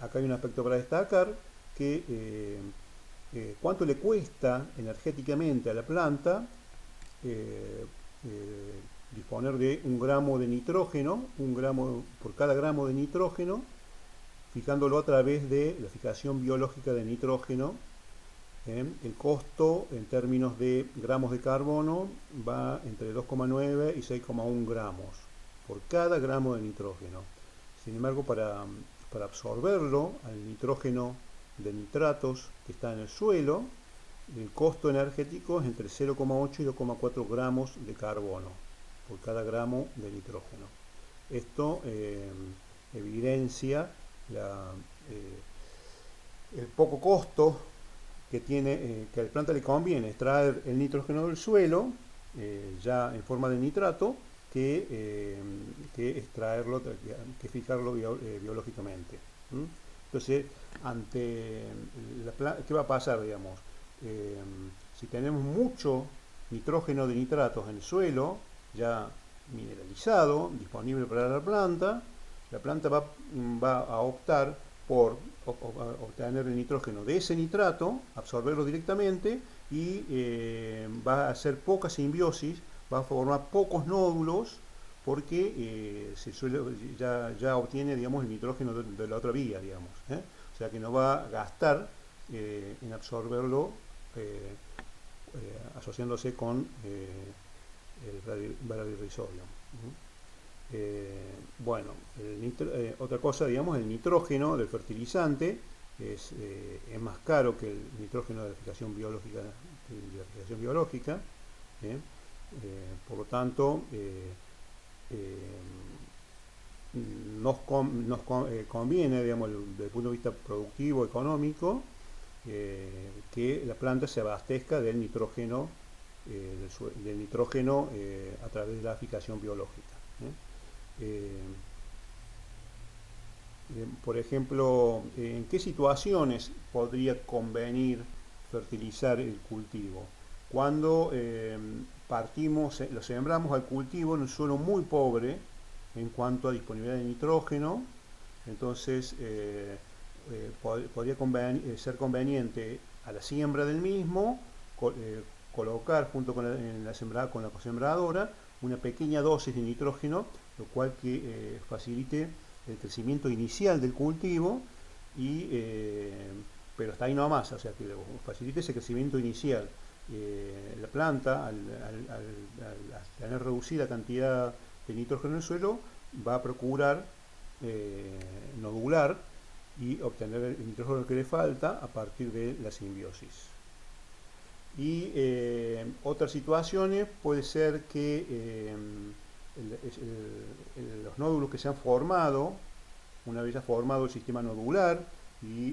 Acá hay un aspecto para destacar, que cuánto le cuesta energéticamente a la planta eh, disponer de 1 gramo de nitrógeno, 1 gramo por cada gramo de nitrógeno, fijándolo a través de la fijación biológica de nitrógeno. El costo en términos de gramos de carbono va entre 2,9 y 6,1 gramos por cada gramo de nitrógeno. Sin embargo, para absorberlo al nitrógeno de nitratos que está en el suelo, el costo energético es entre 0,8 y 2,4 gramos de carbono por cada gramo de nitrógeno. Esto evidencia el poco costo que tiene, que a la planta le conviene extraer el nitrógeno del suelo, ya en forma de nitrato, que extraerlo, que fijarlo biológicamente. Entonces, ¿qué va a pasar, digamos? Si tenemos mucho nitrógeno de nitratos en el suelo, ya mineralizado, disponible para la planta va a optar por obtener el nitrógeno de ese nitrato, absorberlo directamente y va a hacer poca simbiosis, va a formar pocos nódulos porque ya obtiene, digamos, el nitrógeno de la otra vía, digamos. O sea que no va a gastar en absorberlo asociándose con el baradirisodio. Bueno, otra cosa, digamos, el nitrógeno del fertilizante es más caro que el nitrógeno de la fijación biológica. Por lo tanto, conviene, digamos, desde el punto de vista productivo, económico, que la planta se abastezca del nitrógeno, a través de la fijación biológica. Por ejemplo, ¿en qué situaciones podría convenir fertilizar el cultivo? Cuando lo sembramos al cultivo en un suelo muy pobre en cuanto a disponibilidad de nitrógeno, entonces podría ser conveniente a la siembra del mismo colocar junto con la sembradora una pequeña dosis de nitrógeno, lo cual que facilite el crecimiento inicial del cultivo, pero hasta ahí no más, o sea que facilite ese crecimiento inicial. La planta, al tener reducida cantidad de nitrógeno en el suelo, va a procurar nodular y obtener el nitrógeno que le falta a partir de la simbiosis. Y otras situaciones puede ser que los nódulos que se han formado, una vez ya formado el sistema nodular y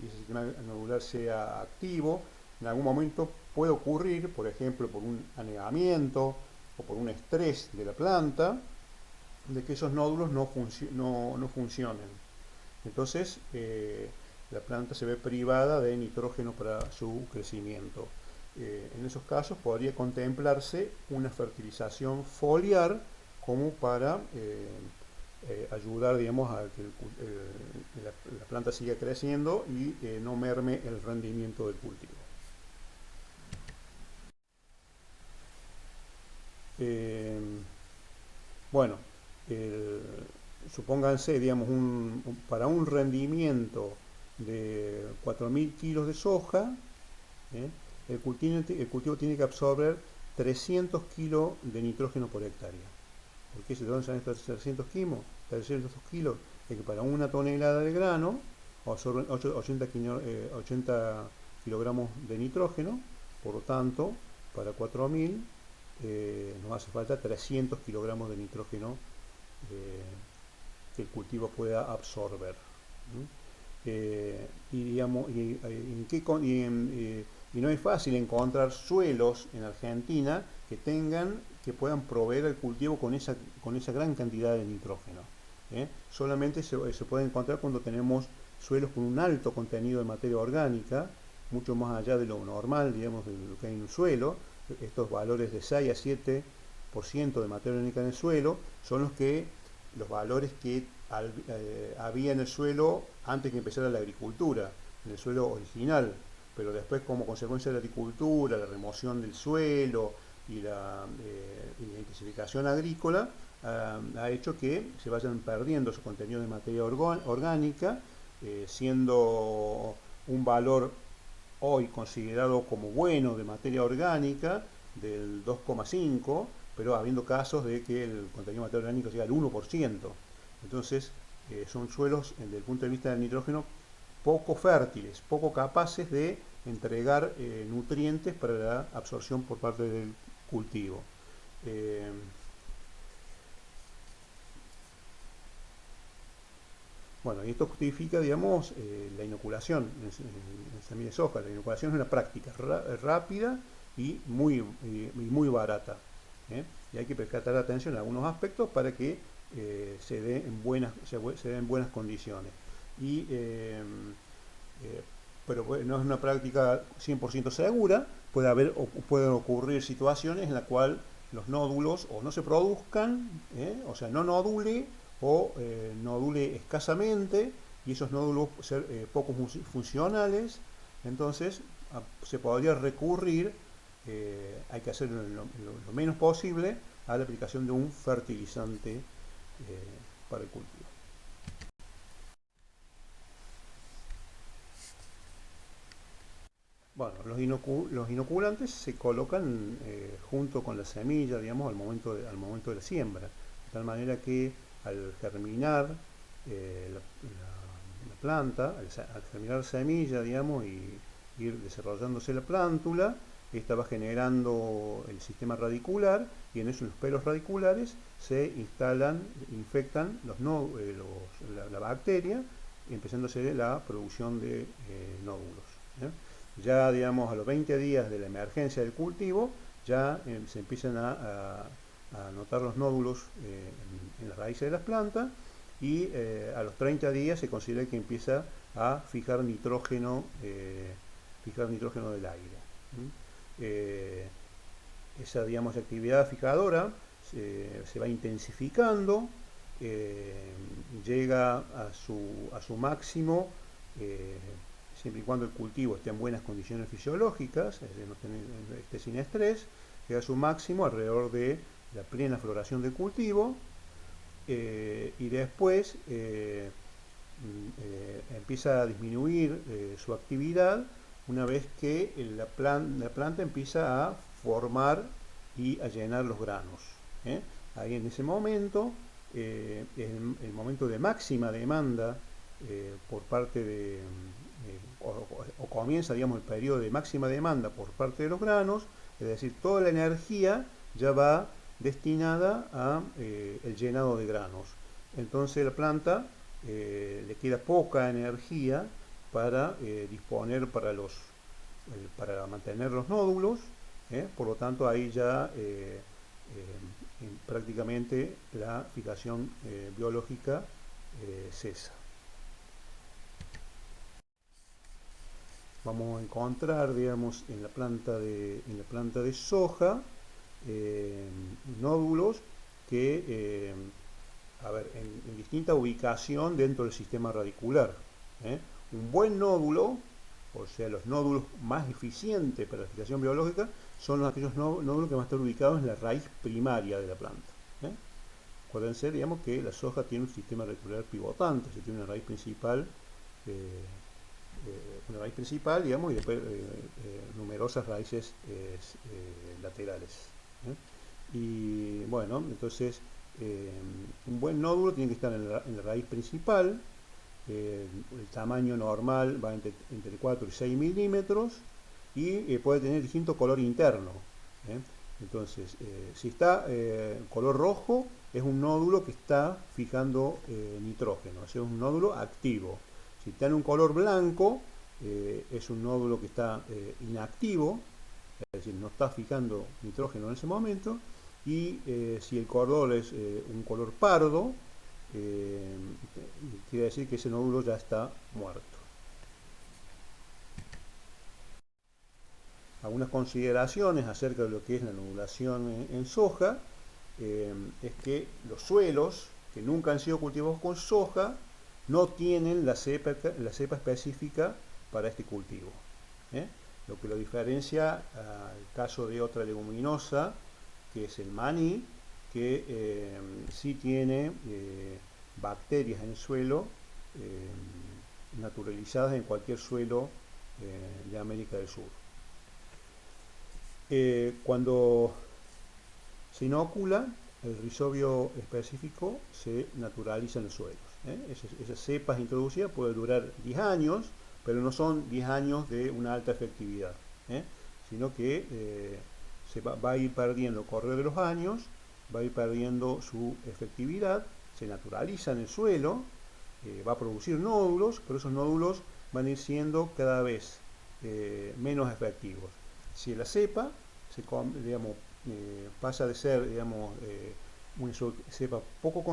ese sistema nodular sea activo, en algún momento puede ocurrir, por ejemplo, por un anegamiento o por un estrés de la planta, de que esos nódulos no funcionen. Entonces, la planta se ve privada de nitrógeno para su crecimiento. En esos casos podría contemplarse una fertilización foliar como para ayudar, digamos, a que la planta siga creciendo y no merme el rendimiento del cultivo. Bueno, supónganse, digamos, para un rendimiento de 4.000 kilos de soja, el cultivo tiene que absorber 300 kilos de nitrógeno por hectárea. ¿Por qué? ¿De dónde salen estos 300 kilos? 300 kilos es que para una tonelada de grano absorben 80 kilogramos de nitrógeno, por lo tanto, para 4.000 nos hace falta 300 kilogramos de nitrógeno que el cultivo pueda absorber. Y no es fácil encontrar suelos en Argentina que puedan proveer al cultivo con esa gran cantidad de nitrógeno. Solamente se puede encontrar cuando tenemos suelos con un alto contenido de materia orgánica, mucho más allá de lo normal, digamos, de lo que hay en un suelo. Estos valores de 6 a 7% de materia orgánica en el suelo son los valores que había en el suelo antes que empezara la agricultura, en el suelo original, pero después como consecuencia de la agricultura, la remoción del suelo y la intensificación agrícola, ha hecho que se vayan perdiendo su contenido de materia orgánica, siendo un valor hoy considerado como bueno de materia orgánica del 2,5, pero habiendo casos de que el contenido de materia orgánica llega al 1%. Entonces, son suelos, desde el punto de vista del nitrógeno, poco fértiles, poco capaces de entregar nutrientes para la absorción por parte del cultivo. Eh, Bueno, y esto justifica, digamos, la inoculación en semilla de soja. La inoculación es una práctica rápida y muy barata. ¿Eh? Y hay que prestar atención a algunos aspectos para que se dé en buenas condiciones. Y, pero no es una práctica 100% segura. Pueden ocurrir situaciones en las cuales los nódulos o no se produzcan, o sea, no nodule, o nodule escasamente, y esos nódulos ser poco funcionales. Entonces se podría recurrir, hay que hacerlo lo menos posible, a la aplicación de un fertilizante para el cultivo. Bueno, los inoculantes se colocan junto con la semilla, digamos, al momento de la siembra, de tal manera que al germinar la planta, al germinar la semilla, digamos, y ir desarrollándose la plántula, esta va generando el sistema radicular, y en eso, en los pelos radiculares se infectan la bacteria, empezándose la producción de nódulos. ¿Eh? Ya, digamos, a los 20 días de la emergencia del cultivo, ya se empiezan a notar los nódulos en las raíces de las plantas, y a los 30 días se considera que empieza a fijar nitrógeno del aire. Esa, digamos, actividad fijadora se va intensificando, llega a su máximo, siempre y cuando el cultivo esté en buenas condiciones fisiológicas, es decir, no esté sin estrés. Llega a su máximo alrededor de la plena floración del cultivo, y después empieza a disminuir su actividad una vez que la planta empieza a formar y a llenar los granos. Ahí, en ese momento, es el momento de máxima demanda por parte o comienza, digamos, el periodo de máxima demanda por parte de los granos, es decir, toda la energía ya va destinada a el llenado de granos. Entonces la planta le queda poca energía para disponer para mantener los nódulos. Por lo tanto, ahí ya prácticamente la fijación biológica cesa. Vamos a encontrar, digamos, en la planta de soja nódulos que, en distinta ubicación dentro del sistema radicular. Un buen nódulo, o sea, los nódulos más eficientes para la fijación biológica, son aquellos nódulos que van a estar ubicados en la raíz primaria de la planta. Acuérdense, digamos, que la soja tiene un sistema radicular pivotante, se tiene una raíz principal, digamos, y después numerosas raíces laterales. Y bueno, entonces un buen nódulo tiene que estar en la raíz principal. El tamaño normal va entre 4 y 6 milímetros, y puede tener distinto color interno. Entonces, si está color rojo, es un nódulo que está fijando nitrógeno, es un nódulo activo. Si está en un color blanco, es un nódulo que está inactivo, es decir, no está fijando nitrógeno en ese momento. Y si el color es un color pardo, quiere decir que ese nódulo ya está muerto. Algunas consideraciones acerca de lo que es la nodulación en soja, es que los suelos que nunca han sido cultivados con soja no tienen la cepa específica para este cultivo. ¿eh? Lo que lo diferencia al caso de otra leguminosa, que es el maní, que sí tiene bacterias en el suelo, naturalizadas en cualquier suelo de América del Sur. Cuando se inocula, el rizobio específico se naturaliza en los suelos. Esas cepas introducidas pueden durar 10 años, pero no son 10 años de una alta efectividad, sino que se va a ir perdiendo, correr de los años, va a ir perdiendo su efectividad, se naturaliza en el suelo, va a producir nódulos, pero esos nódulos van a ir siendo cada vez menos efectivos. Si la cepa digamos, pasa de ser, digamos, una cepa poco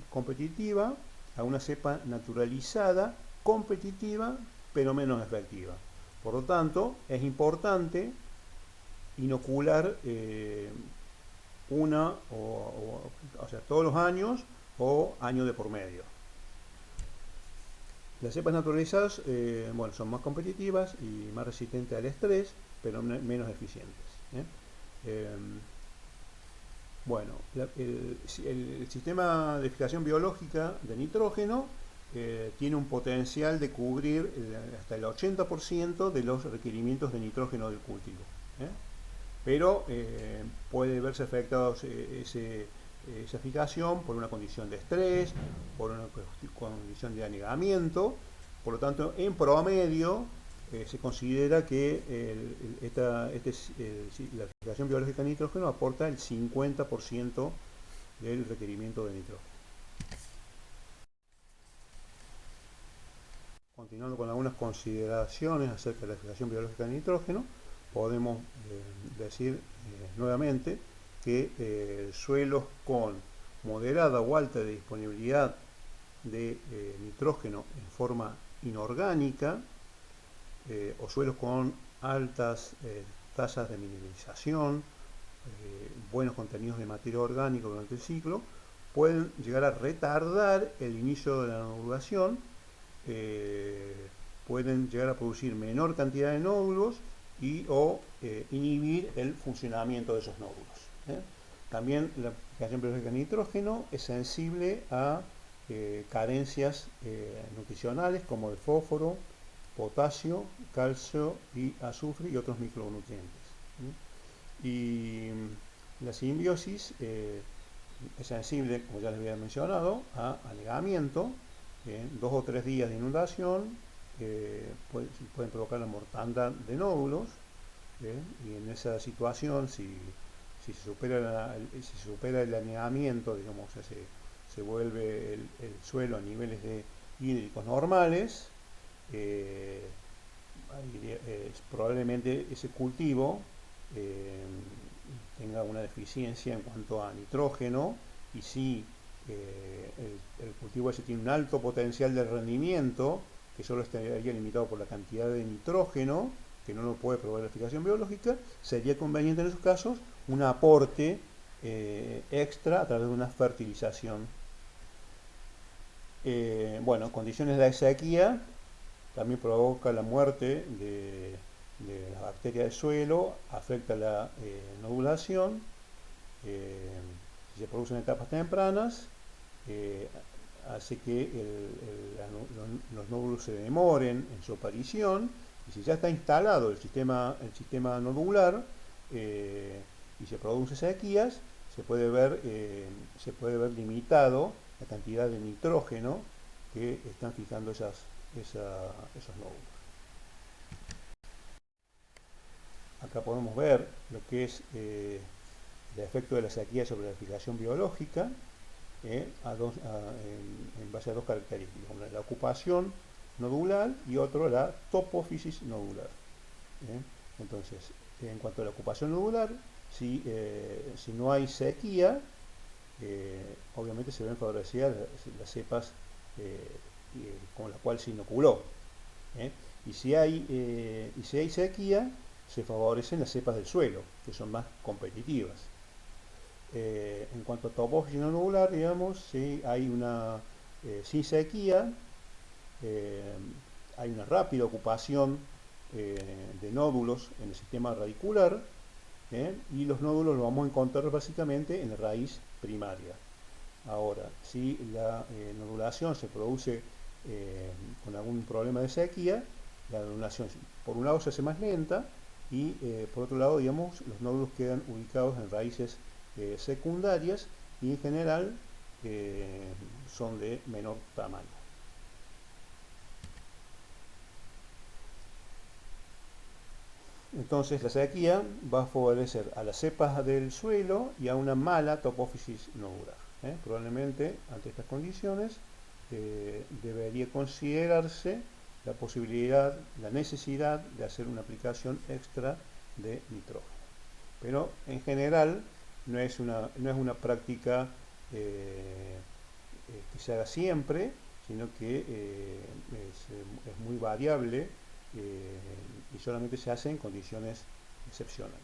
competitiva a una cepa naturalizada, competitiva, pero menos efectiva. Por lo tanto, es importante inocular o sea, todos los años o año de por medio. Las cepas naturalizadas bueno, son más competitivas y más resistentes al estrés, pero menos eficientes. Bueno, el sistema de fijación biológica de nitrógeno tiene un potencial de cubrir hasta el 80% de los requerimientos de nitrógeno del cultivo. Pero puede verse afectado esa fijación por una condición de estrés, por una condición de anegamiento. Por lo tanto, en promedio se considera que la fijación biológica de nitrógeno aporta el 50% del requerimiento de nitrógeno. Continuando con algunas consideraciones acerca de la fijación biológica de nitrógeno, podemos decir nuevamente que suelos con moderada o alta disponibilidad de nitrógeno en forma inorgánica o suelos con altas tasas de mineralización, buenos contenidos de materia orgánica durante el ciclo, pueden llegar a retardar el inicio de la nodulación, pueden llegar a producir menor cantidad de nódulos o inhibir el funcionamiento de esos nódulos. También la fijación biológica de nitrógeno es sensible a carencias nutricionales como el fósforo, potasio, calcio y azufre y otros micronutrientes. Y la simbiosis es sensible, como ya les había mencionado, a anegamiento. 2 o 3 días de inundación pueden provocar la mortandad de nódulos, y en esa situación, si se supera el anegamiento, digamos, o sea, se vuelve el suelo a niveles hídricos normales, probablemente ese cultivo tenga una deficiencia en cuanto a nitrógeno, y si el cultivo ese tiene un alto potencial de rendimiento, que solo estaría limitado por la cantidad de nitrógeno, que no lo puede proveer la fijación biológica, sería conveniente en esos casos un aporte extra a través de una fertilización. Bueno, condiciones de sequía también provoca la muerte de las bacterias del suelo, afecta la nodulación, si se producen en etapas tempranas, hace que los nódulos se demoren en su aparición, y si ya está instalado el sistema nodular y se producen sequías, se puede ver limitado la cantidad de nitrógeno que están fijando esos nódulos. Acá podemos ver lo que es el efecto de la sequía sobre la fijación biológica en base a dos características, una la ocupación nodular y otro la topofisis nodular. Entonces, en cuanto a la ocupación nodular, si no hay sequía, obviamente se ven favorecidas las cepas con las cuales se inoculó. Y si hay sequía, se favorecen las cepas del suelo, que son más competitivas. en cuanto a topófisi no nodular, digamos, si hay una, sin sequía, eh, hay una rápida ocupación de nódulos en el sistema radicular, y los nódulos los vamos a encontrar básicamente en la raíz primaria. Ahora, si la nodulación se produce con algún problema de sequía, la nodulación por un lado se hace más lenta y por otro lado, digamos, los nódulos quedan ubicados en raíces secundarias y en general son de menor tamaño. Entonces la sequía va a favorecer a las cepas del suelo y a una mala topófisis nodular. Probablemente ante estas condiciones debería considerarse la posibilidad, la necesidad de hacer una aplicación extra de nitrógeno. Pero en general no es una práctica que se haga siempre, sino que es muy variable y solamente se hace en condiciones excepcionales.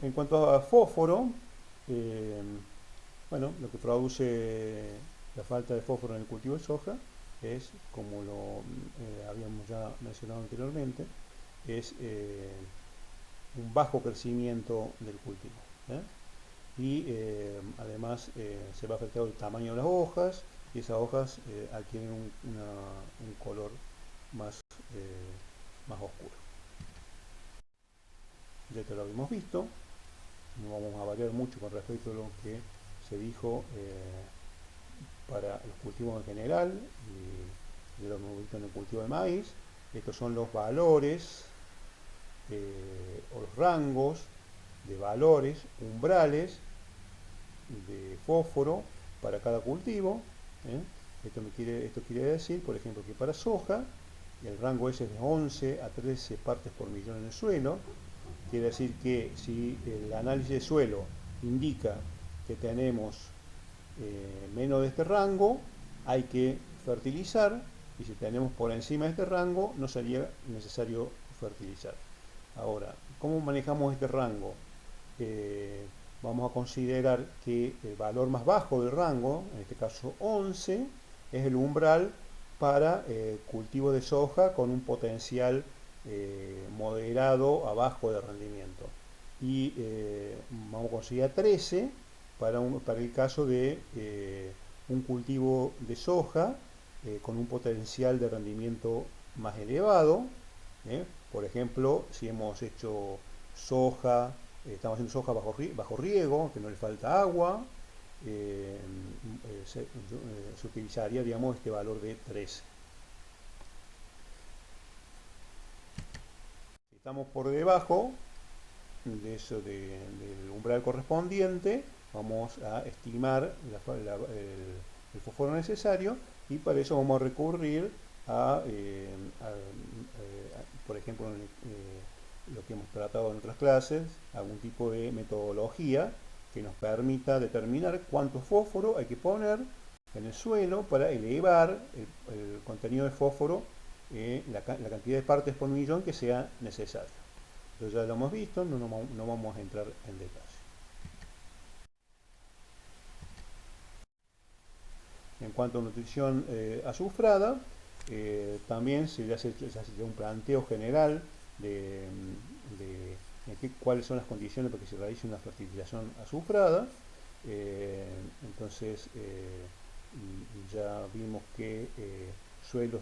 En cuanto a fósforo, eh, bueno, lo que produce la falta de fósforo en el cultivo de soja es, como lo habíamos ya mencionado anteriormente, es un bajo crecimiento del cultivo. Y además se va afectando el tamaño de las hojas y esas hojas adquieren un color más, más oscuro. Ya te lo habíamos visto, no vamos a variar mucho con respecto a lo que se dijo para los cultivos en general y de lo que hemos visto en el cultivo de maíz. Estos son los valores o los rangos de valores umbrales de fósforo para cada cultivo. Esto quiere decir, por ejemplo, que para soja el rango es de 11 a 13 partes por millón en el suelo. Quiere decir que si el análisis de suelo indica que tenemos menos de este rango, hay que fertilizar, y si tenemos por encima de este rango, no sería necesario fertilizar. Ahora, ¿cómo manejamos este rango? Vamos a considerar que el valor más bajo del rango, en este caso 11, es el umbral para cultivo de soja con un potencial moderado a bajo de rendimiento. Y vamos a considerar 13 para el caso de un cultivo de soja con un potencial de rendimiento más elevado. Por ejemplo, si hemos hecho soja, estamos haciendo soja bajo riego, que no le falta agua, se utilizaría, digamos, este valor de 13. Si estamos por debajo de eso del umbral correspondiente, vamos a estimar el fósforo necesario y para eso vamos a recurrir por ejemplo, lo que hemos tratado en otras clases, algún tipo de metodología que nos permita determinar cuánto fósforo hay que poner en el suelo para elevar el contenido de fósforo, la cantidad de partes por millón que sea necesaria. Entonces ya lo hemos visto, no vamos a entrar en detalle. En cuanto a nutrición azufrada, también se hace un planteo general de cuáles son las condiciones para que se realice una fertilización azufrada. Entonces ya vimos que suelos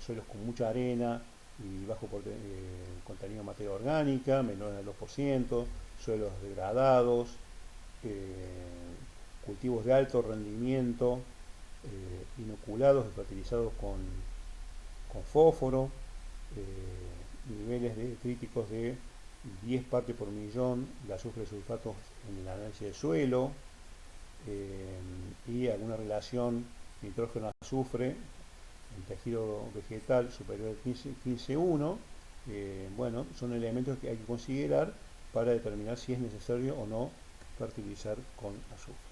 suelos con mucha arena y bajo contenido de materia orgánica, menor al 2%, suelos degradados, cultivos de alto rendimiento, inoculados y fertilizados con fósforo, niveles críticos de 10 partes por millón de azufre de sulfato en el análisis del suelo, y alguna relación nitrógeno-azufre en tejido vegetal superior a 15,1. Bueno, son elementos que hay que considerar para determinar si es necesario o no fertilizar con azufre.